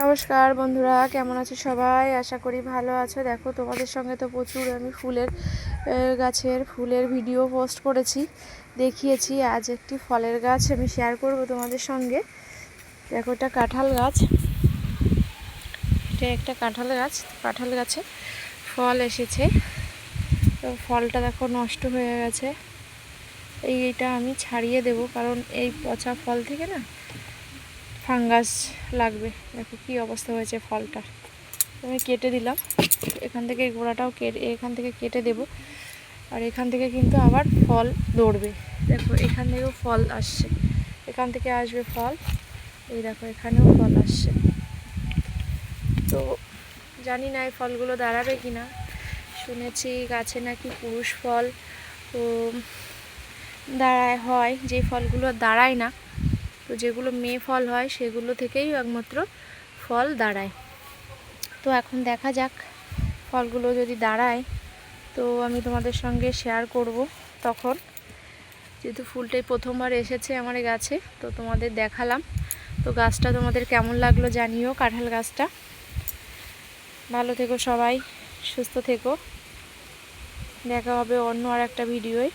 নমস্কার বন্ধুরা, কেমন আছো সবাই? আশা করি ভালো আছো। দেখো, তোমাদের সঙ্গে তো প্রচুর আমি গাছের ফুলের ভিডিও পোস্ট করেছি, দেখিয়েছি। আজ একটি ফলের গাছ আমি শেয়ার করব তোমাদের সঙ্গে। দেখো, এটা কাঁঠাল গাছ। এটা একটা কাঁঠাল গাছ। কাঁঠাল গাছে ফল এসেছে, তো ফলটা দেখো নষ্ট হয়ে গেছে। এইটা আমি ছাড়িয়ে দেব, কারণ এই পচা ফল থেকে না ফাঙ্গাস লাগবে। দেখো কি অবস্থা হয়েছে ফলটা। আমি কেটে দিলাম, এখান থেকে গোড়াটাও এখান থেকে কেটে দেব। আর এখান থেকে কিন্তু আবার ফল ধরবে। দেখো, এখান থেকেও ফল আসছে, এখান থেকে আসবে ফল। এই দেখো, এখানেও ফল আসছে। তো জানি না এই ফলগুলো দাঁড়াবে কি না। শুনেছি গাছে নাকি পুরুষ ফল তো হয়, যে ফলগুলো দাঁড়ায় না, তো যেগুলো মেয়ে ফল হয় সেগুলো থেকেই একমাত্র ফল দাঁড়ায়। তো এখন দেখা যাক, ফলগুলো যদি দাঁড়ায় তো আমি তোমাদের সঙ্গে শেয়ার করব। তখন যেহেতু ফুলটাই প্রথমবার এসেছে আমার গাছে, তো তোমাদের দেখালাম। তো গাছটা তোমাদের কেমন লাগলো জানিও। কাঁঠাল গাছটা ভালো থেকো সবাই, সুস্থ থেকো। দেখা হবে অন্য আর একটা ভিডিওয়।